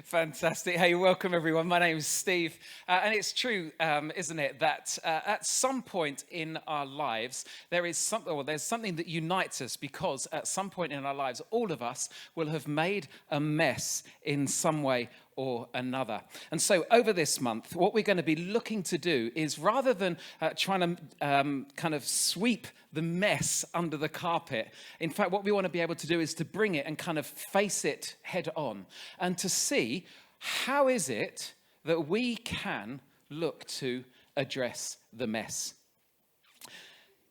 Fantastic. Hey, welcome everyone. My name is Steve. And it's true, isn't it, that at some point in our lives, there's something that unites us, because at some point in our lives, all of us will have made a mess in some way or another. And so over this month, what we're going to be looking to do is, rather than trying to kind of sweep the mess under the carpet, in fact, what we want to be able to do is to bring it and kind of face it head on, and to see how is it that we can look to address the mess.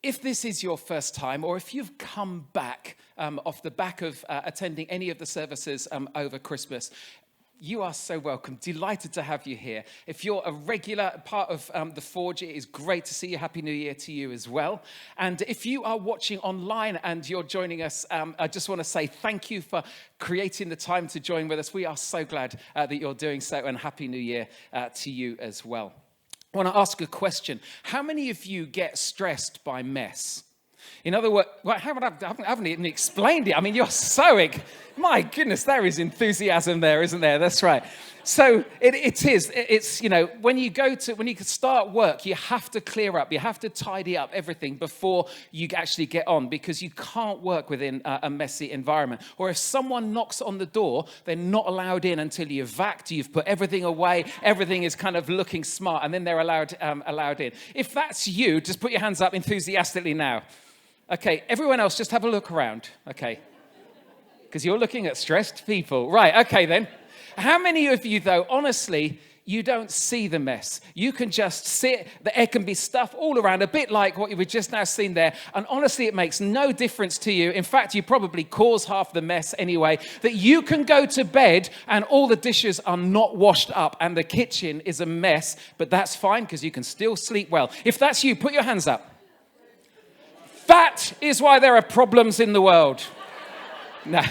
If this is your first time, or if you've come back off the back of attending any of the services over Christmas, you are so welcome. Delighted to have you here. If you're a regular part of the Forge, it is great to see you. Happy New Year to you as well. And if you are watching online and you're joining us, I just want to say thank you for creating the time to join with us. We are so glad that you're doing so, and Happy New Year to you as well. I want to ask a question. How many of you get stressed by mess? In other words, I haven't even explained it. I mean, you're so... My goodness, there is enthusiasm there, isn't there? That's right. So it's, you know, when you start work, you have to clear up, you have to tidy up everything before you actually get on, because you can't work within a messy environment. Or if someone knocks on the door, they're not allowed in until you've vacuumed, you've put everything away, everything is kind of looking smart, and then they're allowed in. If that's you, just put your hands up enthusiastically now. Okay, everyone else, just have a look around. Okay. Because you're looking at stressed people. Right, okay then. How many of you, though, honestly, you don't see the mess? You can just sit, there can be stuff all around, a bit like what we've just now seen there, and honestly, it makes no difference to you. In fact, you probably cause half the mess anyway, that you can go to bed and all the dishes are not washed up and the kitchen is a mess, but that's fine because you can still sleep well. If that's you, put your hands up. That is why there are problems in the world. No.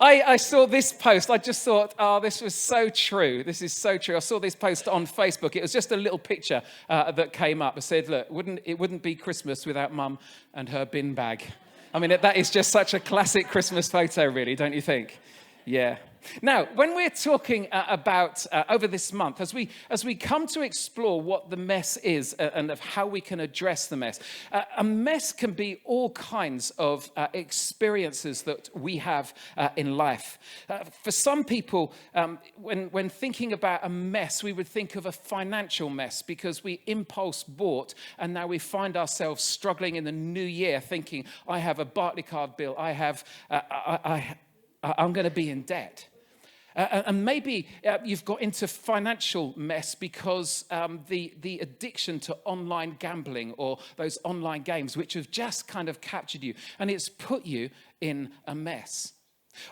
I saw this post. I just thought, oh, this was so true. This is so true. I saw this post on Facebook. It was just a little picture that came up. It said, look, it wouldn't be Christmas without Mum and her bin bag. I mean, that is just such a classic Christmas photo, really, don't you think? Yeah. Now, when we're talking about over this month, as we come to explore what the mess is and of how we can address the mess, a mess can be all kinds of experiences that we have in life. For some people, when thinking about a mess, we would think of a financial mess because we impulse bought, and now we find ourselves struggling in the new year, thinking, I have a Barclaycard bill, I'm going to be in debt. And maybe you've got into financial mess because the addiction to online gambling or those online games, which have just kind of captured you, and it's put you in a mess.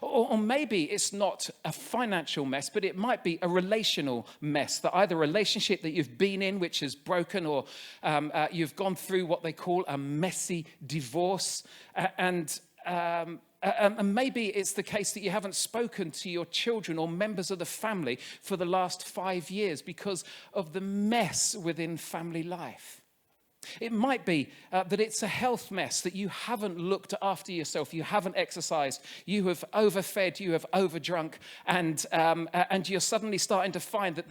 Or maybe it's not a financial mess, but it might be a relational mess, that either a relationship that you've been in which is broken, or you've gone through what they call a messy divorce, and maybe it's the case that you haven't spoken to your children or members of the family for the last 5 years because of the mess within family life. It might be that it's a health mess, that you haven't looked after yourself, you haven't exercised, you have overfed, you have overdrunk, and you're suddenly starting to find that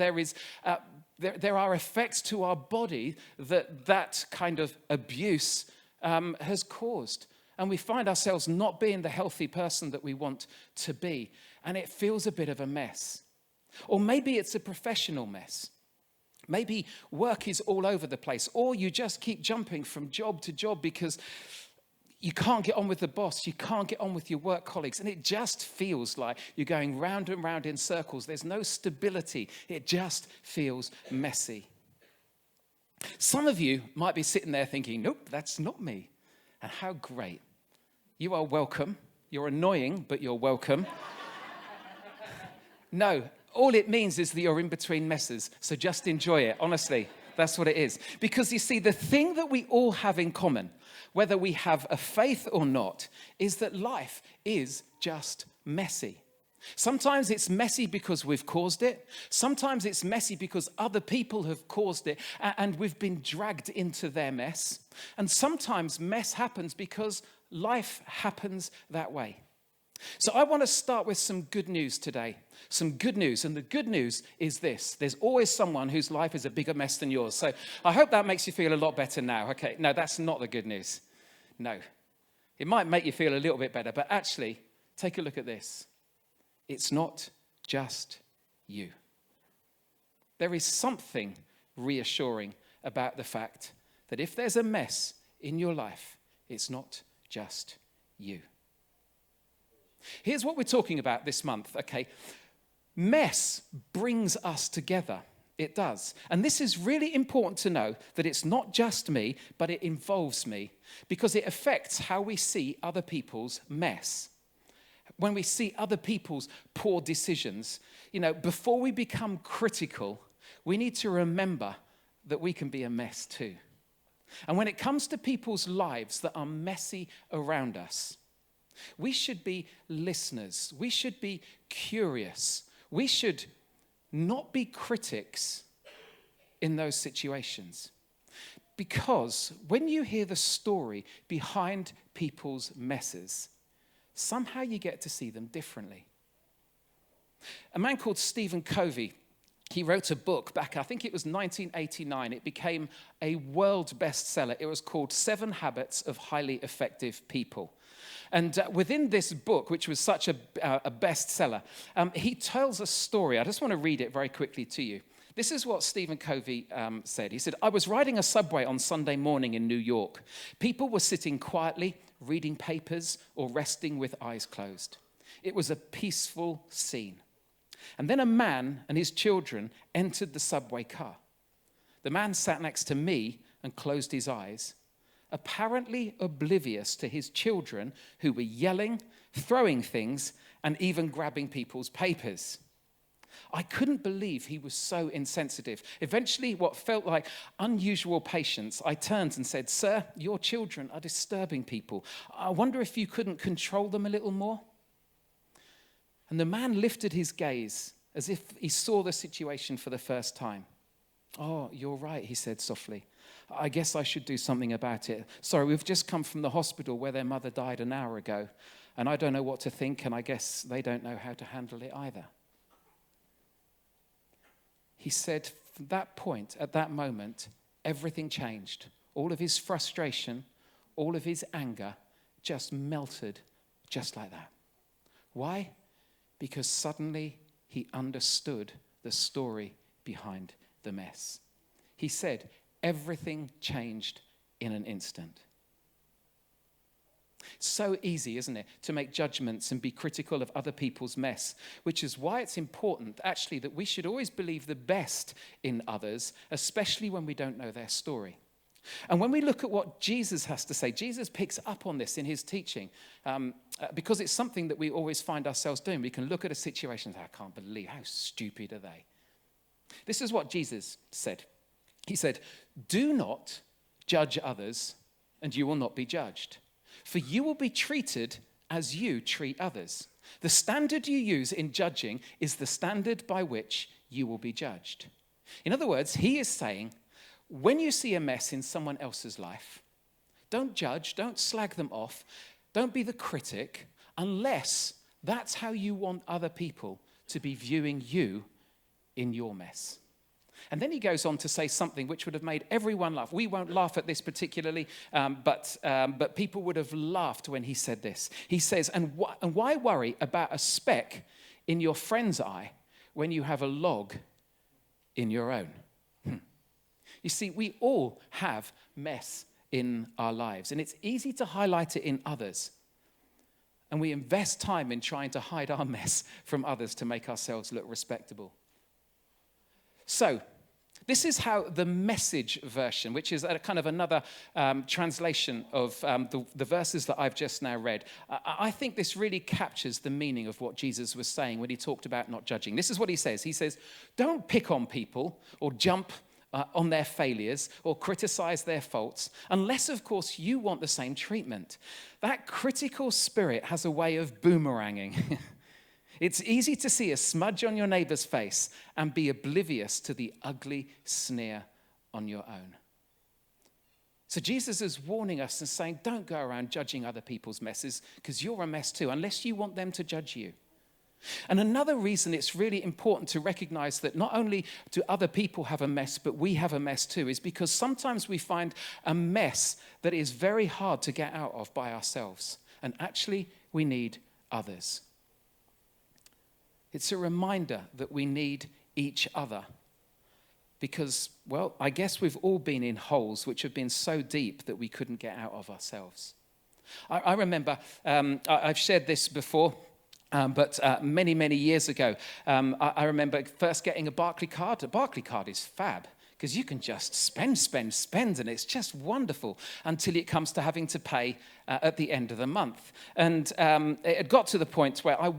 there are effects to our body that kind of abuse has caused. and we find ourselves not being the healthy person that we want to be, and it feels a bit of a mess. Or maybe it's a professional mess. Maybe work is all over the place, or you just keep jumping from job to job because you can't get on with the boss, you can't get on with your work colleagues, and it just feels like you're going round and round in circles. There's no stability. It just feels messy. Some of you might be sitting there thinking, nope, that's not me. And how great. You are welcome. You're annoying, but you're welcome. No, all it means is that you're in between messes. So just enjoy it, honestly. That's what it is. Because you see, the thing that we all have in common, whether we have a faith or not, is that life is just messy. Sometimes it's messy because we've caused it. Sometimes it's messy because other people have caused it and we've been dragged into their mess. And sometimes mess happens because life happens that way. So I want to start with some good news today. Some good news. And the good news is this. There's always someone whose life is a bigger mess than yours. So I hope that makes you feel a lot better now. Okay, no, that's not the good news. No. It might make you feel a little bit better, but actually, take a look at this. It's not just you. There is something reassuring about the fact that if there's a mess in your life, it's not just you. Here's what we're talking about this month, okay? Mess brings us together. It does. And this is really important to know, that it's not just me, but it involves me, because it affects how we see other people's mess. When we see other people's poor decisions, before we become critical, we need to remember that we can be a mess too. And when it comes to people's lives that are messy around us, we should be listeners. We should be curious. We should not be critics in those situations. Because when you hear the story behind people's messes, somehow you get to see them differently. A man called Stephen Covey, he wrote a book back, I think it was 1989. It became a world bestseller. It was called 7 Habits of Highly Effective People. And within this book, which was such a bestseller, he tells a story. I just want to read it very quickly to you. This is what Stephen Covey said. He said, "I was riding a subway on Sunday morning in New York. People were sitting quietly, reading papers or resting with eyes closed. It was a peaceful scene. And then a man and his children entered the subway car. The man sat next to me and closed his eyes, apparently oblivious to his children who were yelling, throwing things, and even grabbing people's papers. I couldn't believe he was so insensitive. Eventually, what felt like unusual patience, I turned and said, 'Sir, your children are disturbing people. I wonder if you couldn't control them a little more?' And the man lifted his gaze as if he saw the situation for the first time. 'Oh, you're right,' he said softly. 'I guess I should do something about it. Sorry, we've just come from the hospital where their mother died an hour ago, and I don't know what to think, and I guess they don't know how to handle it either.' He said, from that point, at that moment, everything changed. All of his frustration, all of his anger just melted just like that. Why? Because suddenly he understood the story behind the mess. He said, everything changed in an instant. So easy, isn't it, to make judgments and be critical of other people's mess, which is why it's important, actually, that we should always believe the best in others, especially when we don't know their story. And when we look at what Jesus has to say, Jesus picks up on this in his teaching, because it's something that we always find ourselves doing. We can look at a situation and say, I can't believe, how stupid are they? This is what Jesus said. He said, "Do not judge others, and you will not be judged. For you will be treated as you treat others. The standard you use in judging is the standard by which you will be judged." In other words, he is saying, when you see a mess in someone else's life, don't judge, don't slag them off, don't be the critic, unless that's how you want other people to be viewing you in your mess. And then he goes on to say something which would have made everyone laugh. We won't laugh at this particularly, but people would have laughed when he said this. He says, and why worry about a speck in your friend's eye when you have a log in your own? You see, we all have mess in our lives, and it's easy to highlight it in others. And we invest time in trying to hide our mess from others to make ourselves look respectable. So, this is how the Message version, which is a kind of another translation of the verses that I've just now read, I think this really captures the meaning of what Jesus was saying when he talked about not judging. This is what he says. He says, don't pick on people or jump on their failures or criticize their faults, unless, of course, you want the same treatment. That critical spirit has a way of boomeranging. It's easy to see a smudge on your neighbor's face and be oblivious to the ugly sneer on your own. So Jesus is warning us and saying, don't go around judging other people's messes because you're a mess too, unless you want them to judge you. And another reason it's really important to recognize that not only do other people have a mess, but we have a mess too, is because sometimes we find a mess that is very hard to get out of by ourselves. And actually, we need others. It's a reminder that we need each other. Because, well, I guess we've all been in holes which have been so deep that we couldn't get out of ourselves. I remember, I've shared this before, but many, many years ago, I remember first getting a Barclay card. A Barclay card is fab, because you can just spend, and it's just wonderful until it comes to having to pay at the end of the month. And it had got to the point where I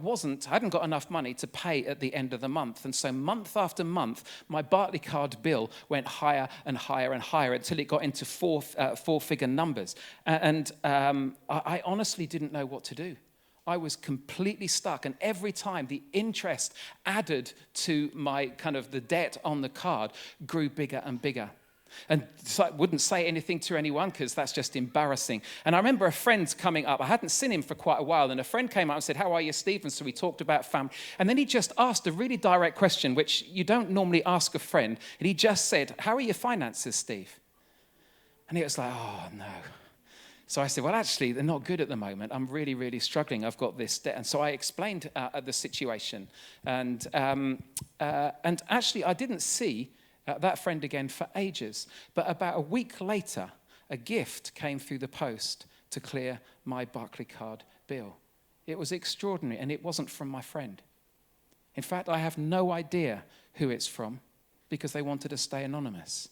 hadn't got enough money to pay at the end of the month. And so month after month, my Barclay card bill went higher and higher and higher until it got into four-figure numbers. And I honestly didn't know what to do. I was completely stuck, and every time the interest added to my kind of the debt on the card grew bigger and bigger. And so I wouldn't say anything to anyone because that's just embarrassing. And I remember a friend coming up. I hadn't seen him for quite a while, and a friend came up and said, "How are you, Steve?" And so we talked about family. And then he just asked a really direct question, which you don't normally ask a friend. And he just said, "How are your finances, Steve?" And he was like, "Oh, no." So I said, well, actually, they're not good at the moment. I'm really, really struggling. I've got this debt. And so I explained the situation. And actually, I didn't see that friend again for ages. But about a week later, a gift came through the post to clear my Barclay card bill. It was extraordinary, and it wasn't from my friend. In fact, I have no idea who it's from because they wanted to stay anonymous.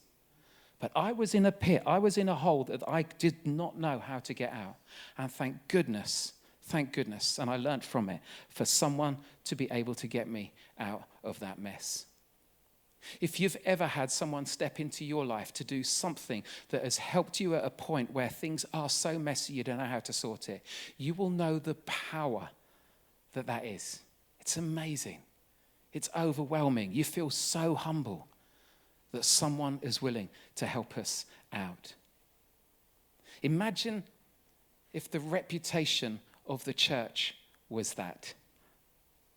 But I was in a pit, I was in a hole that I did not know how to get out. And thank goodness, and I learned from it, for someone to be able to get me out of that mess. If you've ever had someone step into your life to do something that has helped you at a point where things are so messy you don't know how to sort it, you will know the power that is. It's amazing. It's overwhelming. You feel so humble that someone is willing to help us out. Imagine if the reputation of the church was that.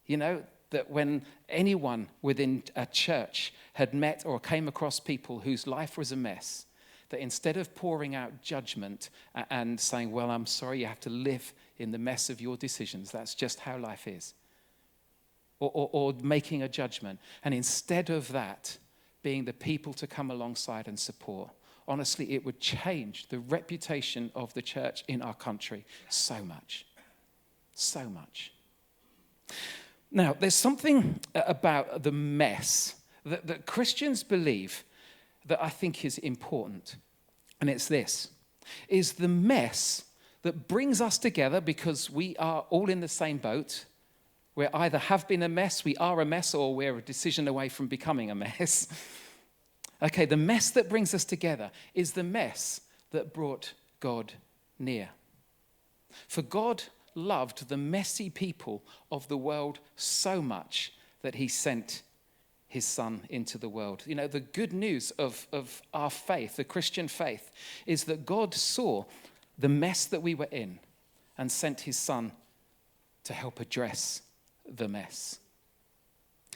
You know, that when anyone within a church had met or came across people whose life was a mess, that instead of pouring out judgment and saying, well, I'm sorry you have to live in the mess of your decisions, that's just how life is, or making a judgment, and instead of that, being the people to come alongside and support. Honestly, it would change the reputation of the church in our country so much. So much. Now, there's something about the mess that Christians believe that I think is important. And it's this, is the mess that brings us together because we are all in the same boat. We either have been a mess, we are a mess, or we're a decision away from becoming a mess. Okay, the mess that brings us together is the mess that brought God near. For God loved the messy people of the world so much that he sent his son into the world. You know, the good news of our faith, the Christian faith, is that God saw the mess that we were in and sent his son to help address the mess.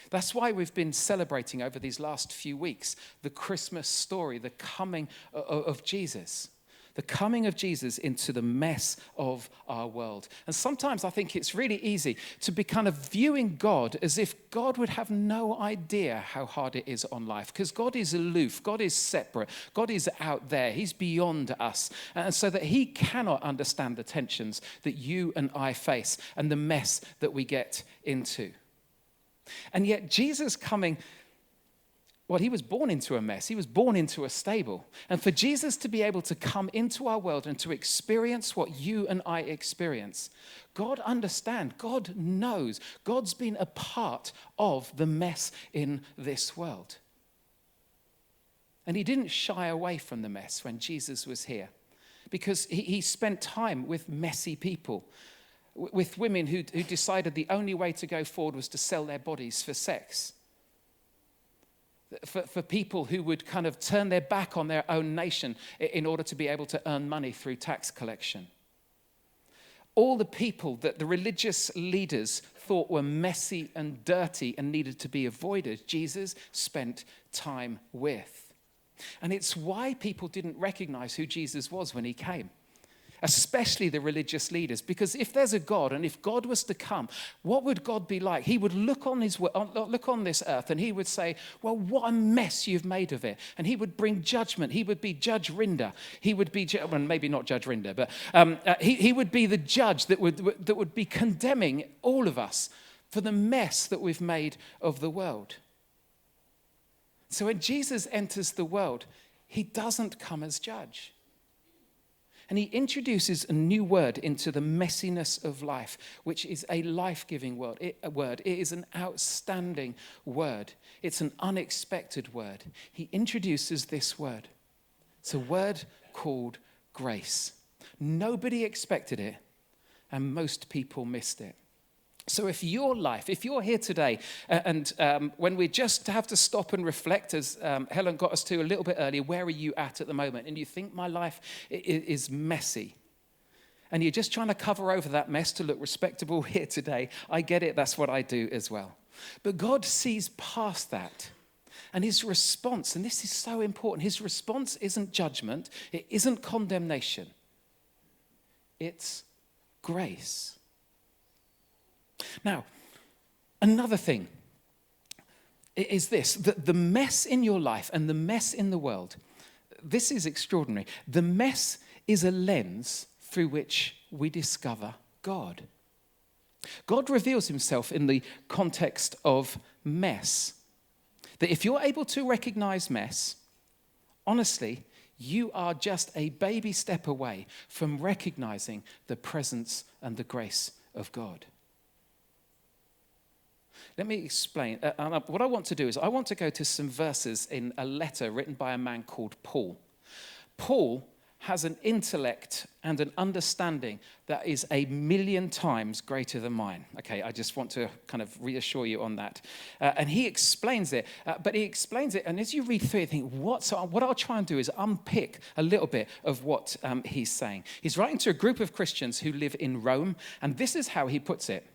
That's why we've been celebrating over these last few weeks the Christmas story, the coming of Jesus. The coming of Jesus into the mess of our world. And sometimes I think it's really easy to be kind of viewing God as if God would have no idea how hard it is on life, because God is aloof, God is separate, God is out there, he's beyond us. And so that he cannot understand the tensions that you and I face and the mess that we get into. And yet Jesus coming, well, he was born into a mess. He was born into a stable. And for Jesus to be able to come into our world and to experience what you and I experience, God understands, God knows, God's been a part of the mess in this world. And he didn't shy away from the mess when Jesus was here, because he spent time with messy people, with women who decided the only way to go forward was to sell their bodies for sex. For people who would kind of turn their back on their own nation in order to be able to earn money through tax collection. All the people that the religious leaders thought were messy and dirty and needed to be avoided, Jesus spent time with. And it's why people didn't recognize who Jesus was when he came. Especially the religious leaders, because if there's a God, and if God was to come, what would God be like? He would look on this earth and he would say, well, what a mess you've made of it. And he would bring judgment. He would be Judge Rinder. He would be, well, maybe not Judge Rinder, but he would be the judge that would be condemning all of us for the mess that we've made of the world. So when Jesus enters the world, he doesn't come as judge. And he introduces a new word into the messiness of life, which is a life-giving word. It is an outstanding word. It's an unexpected word. He introduces this word. It's a word called grace. Nobody expected it, and most people missed it. So if you're here today, and when we just have to stop and reflect, as Helen got us to a little bit earlier, where are you at the moment? And you think my life is messy. And you're just trying to cover over that mess to look respectable here today. I get it, that's what I do as well. But God sees past that. And his response, and this is so important, his response isn't judgment, it isn't condemnation. It's grace. Now, another thing is this, that the mess in your life and the mess in the world, this is extraordinary. The mess is a lens through which we discover God. God reveals himself in the context of mess. That if you're able to recognize mess, honestly, you are just a baby step away from recognizing the presence and the grace of God. Let me explain. What I want to do is I want to go to some verses in a letter written by a man called Paul. Paul has an intellect and an understanding that is 1,000,000 times greater than mine. Okay, I just want to kind of reassure you on that. And he explains it, but he explains it, and as you read through it, you think, what I'll try and do is unpick a little bit of what he's saying. He's writing to a group of Christians who live in Rome, and this is how he puts it.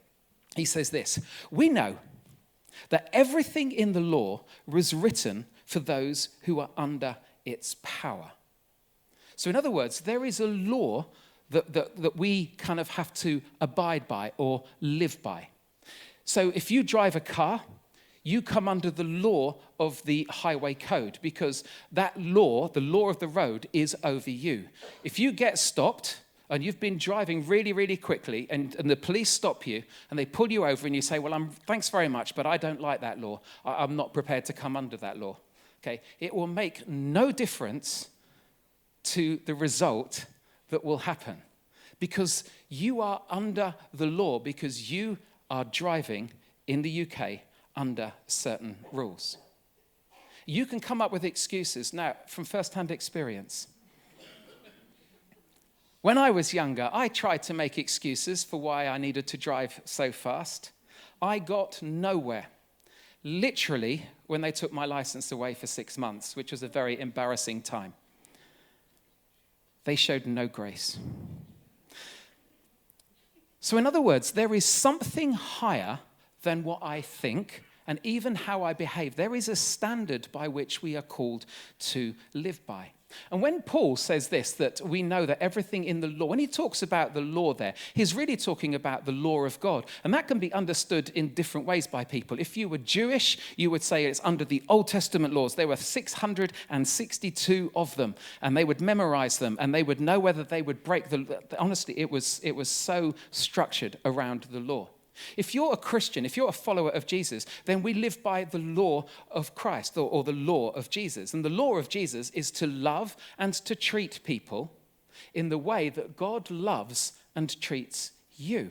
He says this: we know that everything in the law was written for those who are under its power. So in other words, there is a law that we kind of have to abide by or live by. So if you drive a car, you come under the law of the highway code, because that law, the law of the road, is over you. If you get stopped and you've been driving really, really quickly, and the police stop you, and they pull you over, and you say, well, thanks very much, but I don't like that law. I'm not prepared to come under that law. Okay, it will make no difference to the result that will happen, because you are under the law, because you are driving in the UK under certain rules. You can come up with excuses. Now, from first-hand experience, when I was younger, I tried to make excuses for why I needed to drive so fast. I got nowhere. Literally, when they took my license away for 6 months, which was a very embarrassing time. They showed no grace. So in other words, there is something higher than what I think and even how I behave. There is a standard by which we are called to live by. And when Paul says this, that we know that everything in the law, when he talks about the law there, he's really talking about the law of God. And that can be understood in different ways by people. If you were Jewish, you would say it's under the Old Testament laws. There were 662 of them, and they would memorize them, and they would know whether they would break the... Honestly, it was so structured around the law. If you're a Christian, if you're a follower of Jesus, then we live by the law of Christ or the law of Jesus. And the law of Jesus is to love and to treat people in the way that God loves and treats you.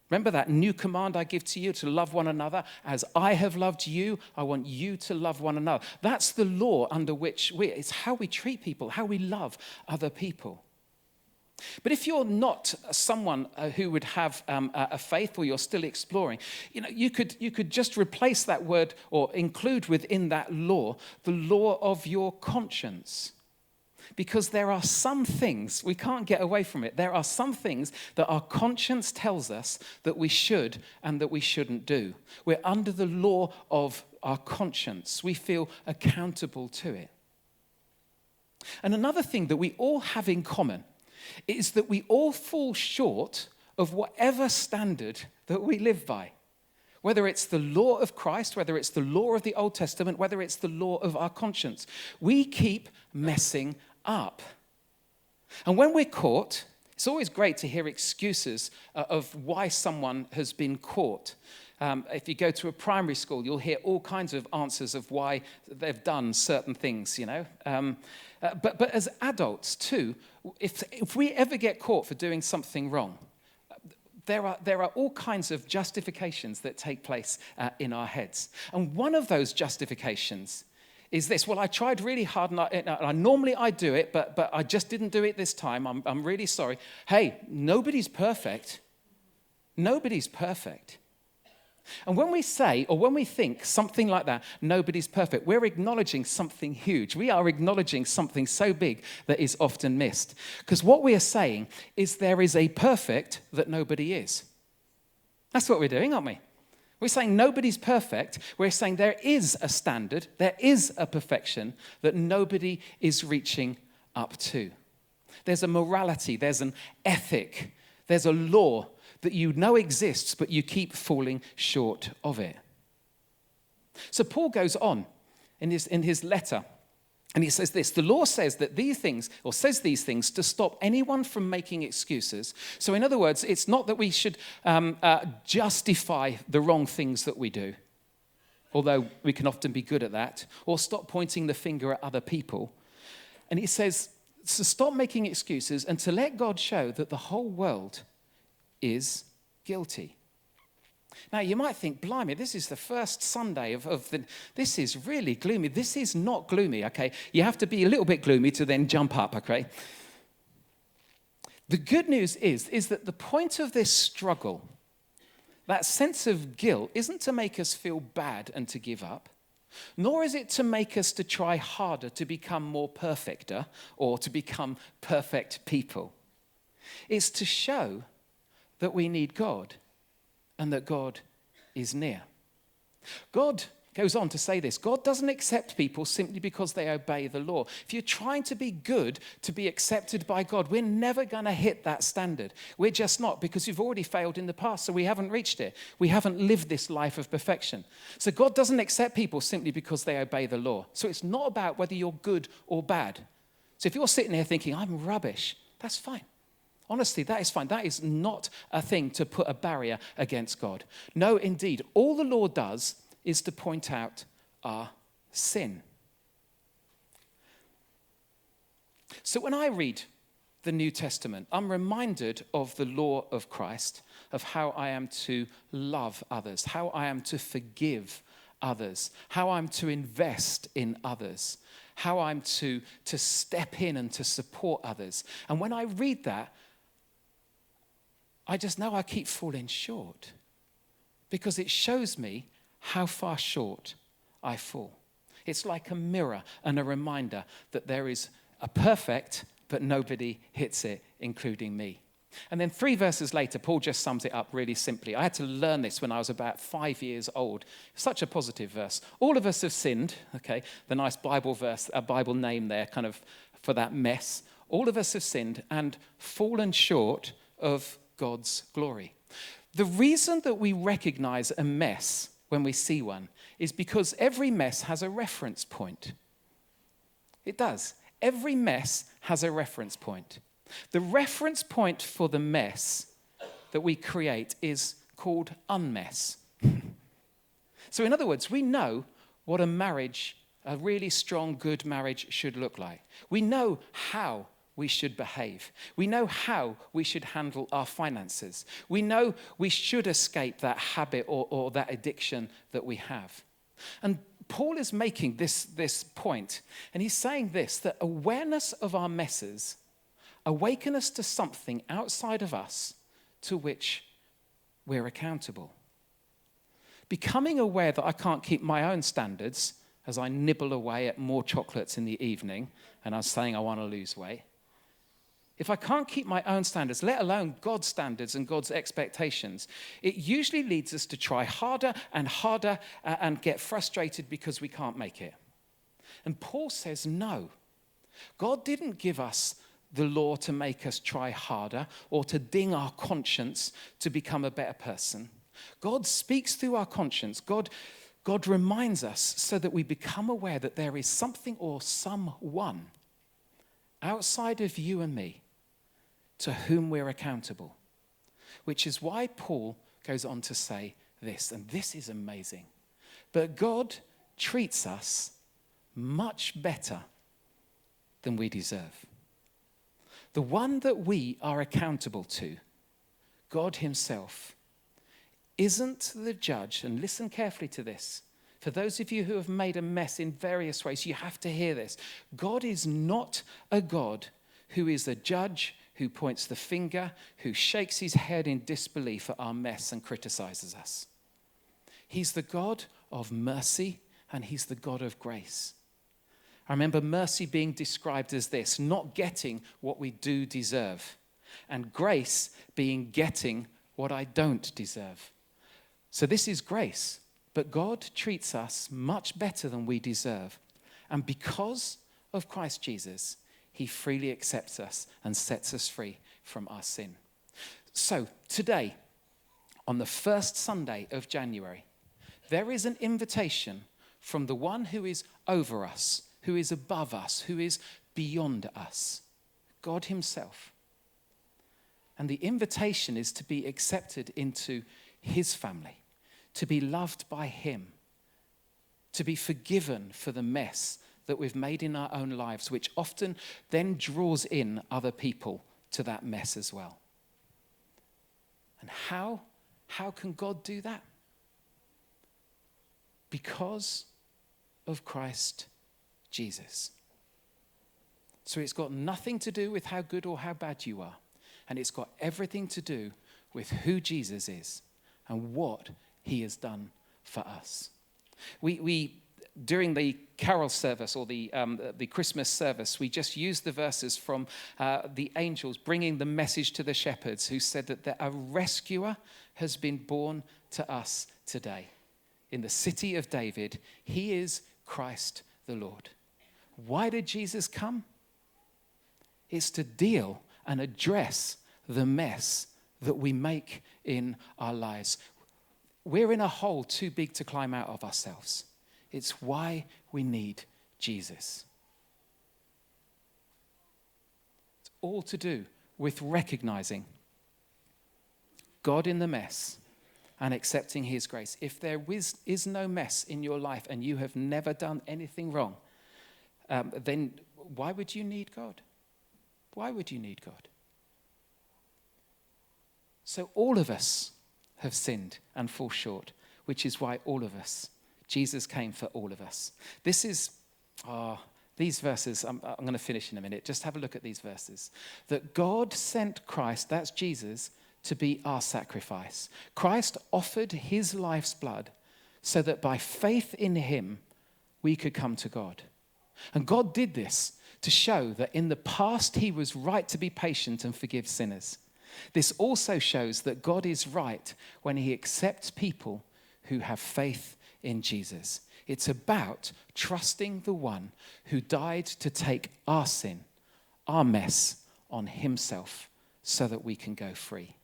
Remember that new command I give to you, to love one another. As I have loved you, I want you to love one another. That's the law under which it's how we treat people, how we love other people. But if you're not someone who would have a faith, or you're still exploring, you could just replace that word or include within that law the law of your conscience. Because there are some things, we can't get away from it, there are some things that our conscience tells us that we should and that we shouldn't do. We're under the law of our conscience. We feel accountable to it. And another thing that we all have in common is that we all fall short of whatever standard that we live by. Whether it's the law of Christ, whether it's the law of the Old Testament, whether it's the law of our conscience, we keep messing up. And when we're caught, it's always great to hear excuses of why someone has been caught. If you go to a primary school, you'll hear all kinds of answers of why they've done certain things, But as adults too, if we ever get caught for doing something wrong, there are all kinds of justifications that take place in our heads. And one of those justifications is this: well, I tried really hard, and normally I do it, but I just didn't do it this time. I'm really sorry. Hey, nobody's perfect. Nobody's perfect. And when we say, or when we think something like that, nobody's perfect, we're acknowledging something huge. We are acknowledging something so big that is often missed. Because what we are saying is there is a perfect that nobody is. That's what we're doing, aren't we? We're saying nobody's perfect. We're saying there is a standard, there is a perfection that nobody is reaching up to. There's a morality, there's an ethic, there's a law that you know exists, but you keep falling short of it. So Paul goes on in his letter, and he says this: the law says that these things to stop anyone from making excuses. So in other words, it's not that we should justify the wrong things that we do, although we can often be good at that, or stop pointing the finger at other people. And he says to stop making excuses and to let God show that the whole world is guilty. Now, you might think, blimey, this is the first Sunday this is really gloomy. This is not gloomy, okay? You have to be a little bit gloomy to then jump up, okay? The good news is that the point of this struggle, that sense of guilt, isn't to make us feel bad and to give up, nor is it to make us to try harder to become more perfecter or to become perfect people. It's to show that we need God and that God is near. God goes on to say this: God doesn't accept people simply because they obey the law. If you're trying to be good to be accepted by God, we're never going to hit that standard. We're just not, because you've already failed in the past, so we haven't reached it. We haven't lived this life of perfection. So God doesn't accept people simply because they obey the law. So it's not about whether you're good or bad. So if you're sitting here thinking, I'm rubbish, that's fine. Honestly, that is fine. That is not a thing to put a barrier against God. No, indeed. All the law does is to point out our sin. So when I read the New Testament, I'm reminded of the law of Christ, of how I am to love others, how I am to forgive others, how I'm to invest in others, how I'm to step in and to support others. And when I read that, I just know I keep falling short, because it shows me how far short I fall. It's like a mirror and a reminder that there is a perfect, but nobody hits it, including me. And then 3 verses later, Paul just sums it up really simply. I had to learn this when I was about 5 years old. Such a positive verse. All of us have sinned, okay, the nice Bible verse, a Bible name there kind of for that mess. All of us have sinned and fallen short of God's glory. The reason that we recognize a mess when we see one is because every mess has a reference point. It does. Every mess has a reference point. The reference point for the mess that we create is called unmess. So in other words, we know what a marriage, a really strong, good marriage should look like. We know how we should behave. We know how we should handle our finances. We know we should escape that habit or that addiction that we have. And Paul is making this point, and he's saying this, that awareness of our messes awaken us to something outside of us to which we're accountable. Becoming aware that I can't keep my own standards as I nibble away at more chocolates in the evening and I'm saying I want to lose weight. If I can't keep my own standards, let alone God's standards and God's expectations, it usually leads us to try harder and harder and get frustrated because we can't make it. And Paul says no. God didn't give us the law to make us try harder or to ding our conscience to become a better person. God speaks through our conscience. God reminds us so that we become aware that there is something or someone outside of you and me to whom we're accountable. Which is why Paul goes on to say this, and this is amazing. But God treats us much better than we deserve. The one that we are accountable to, God himself, isn't the judge, and listen carefully to this. For those of you who have made a mess in various ways, you have to hear this. God is not a God who is a judge, who points the finger, who shakes his head in disbelief at our mess and criticizes us. He's the God of mercy, and he's the God of grace. I remember mercy being described as this, not getting what we do deserve, and grace being getting what I don't deserve. So this is grace, but God treats us much better than we deserve. And because of Christ Jesus, he freely accepts us and sets us free from our sin. So today, on the first Sunday of January, there is an invitation from the one who is over us, who is above us, who is beyond us, God himself. And the invitation is to be accepted into his family, to be loved by him, to be forgiven for the mess that we've made in our own lives, which often then draws in other people to that mess as well. And how can God do that? Because of Christ Jesus. So it's got nothing to do with how good or how bad you are. And it's got everything to do with who Jesus is and what he has done for us. We during the carol service or the Christmas service, we just used the verses from the angels bringing the message to the shepherds who said that a rescuer has been born to us today. In the city of David, he is Christ the Lord. Why did Jesus come? It's to deal and address the mess that we make in our lives. We're in a hole too big to climb out of ourselves. It's why we need Jesus. It's all to do with recognizing God in the mess and accepting his grace. If there is no mess in your life and you have never done anything wrong, then why would you need God? Why would you need God? So all of us have sinned and fall short, which is why all of us, Jesus came for all of us. This is, these verses, I'm going to finish in a minute. Just have a look at these verses. That God sent Christ, that's Jesus, to be our sacrifice. Christ offered his life's blood so that by faith in him, we could come to God. And God did this to show that in the past he was right to be patient and forgive sinners. This also shows that God is right when he accepts people who have faith in Jesus. It's about trusting the one who died to take our sin, our mess, on himself so that we can go free.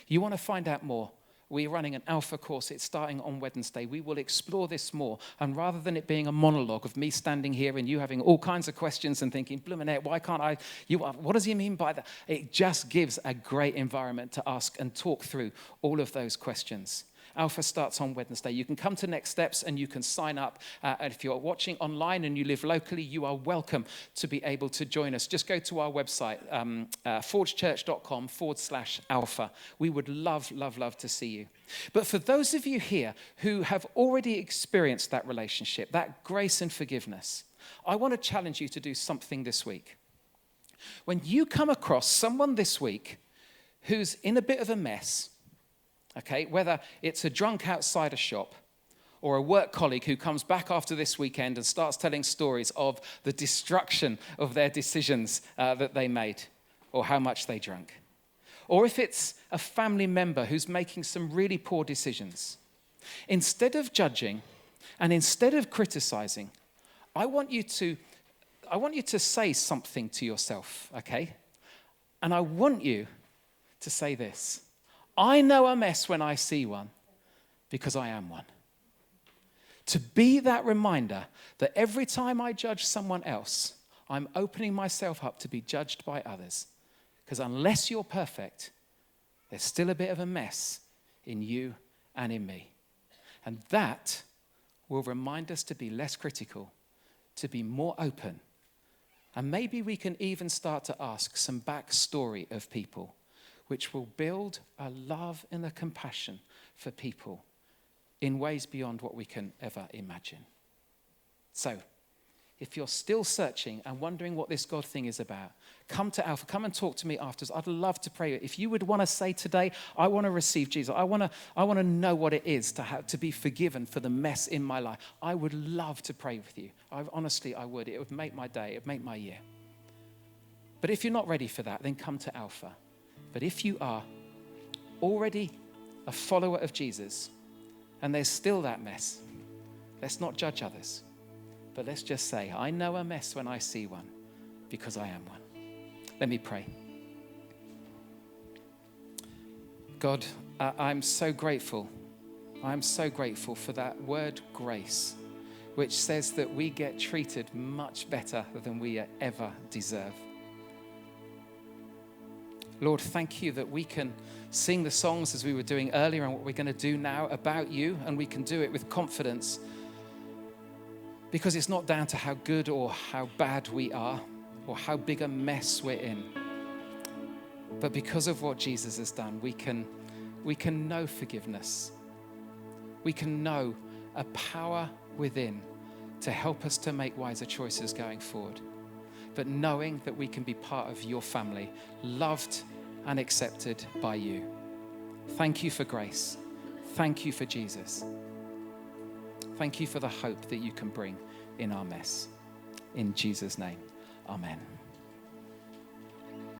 You want to find out more? We're running an Alpha course. It's starting on Wednesday. We will explore this more. And rather than it being a monologue of me standing here and you having all kinds of questions and thinking, Bluminette, why can't I? What does he mean by that? It just gives a great environment to ask and talk through all of those questions. Alpha starts on Wednesday. You can come to Next Steps and you can sign up. And if you're watching online and you live locally, you are welcome to be able to join us. Just go to our website, forgechurch.com/alpha. We would love, love, love to see you. But for those of you here who have already experienced that relationship, that grace and forgiveness, I want to challenge you to do something this week. When you come across someone this week who's in a bit of a mess, okay, whether it's a drunk outside a shop or a work colleague who comes back after this weekend and starts telling stories of the destruction of their decisions that they made or how much they drank. Or if it's a family member who's making some really poor decisions. Instead of judging and instead of criticizing, I want you to say something to yourself, okay? And I want you to say this: I know a mess when I see one because I am one. To be that reminder that every time I judge someone else, I'm opening myself up to be judged by others. Because unless you're perfect, there's still a bit of a mess in you and in me. And that will remind us to be less critical, to be more open. And maybe we can even start to ask some backstory of people, which will build a love and a compassion for people in ways beyond what we can ever imagine. So, if you're still searching and wondering what this God thing is about, come to Alpha. Come and talk to me afterwards. I'd love to pray. If you would want to say today, I want to receive Jesus. I want to know what it is to be forgiven for the mess in my life. I would love to pray with you. Honestly, I would. It would make my day. It would make my year. But if you're not ready for that, then come to Alpha. But if you are already a follower of Jesus and there's still that mess, let's not judge others, but let's just say, I know a mess when I see one because I am one. Let me pray. God, I'm so grateful. I'm so grateful for that word grace, which says that we get treated much better than we ever deserve. Lord, thank you that we can sing the songs as we were doing earlier and what we're going to do now about you, and we can do it with confidence because it's not down to how good or how bad we are or how big a mess we're in. But because of what Jesus has done, we can know forgiveness. We can know a power within to help us to make wiser choices going forward. But knowing that we can be part of your family, loved and accepted by you. Thank you for grace. Thank you for Jesus. Thank you for the hope that you can bring in our mess. In Jesus' name, amen.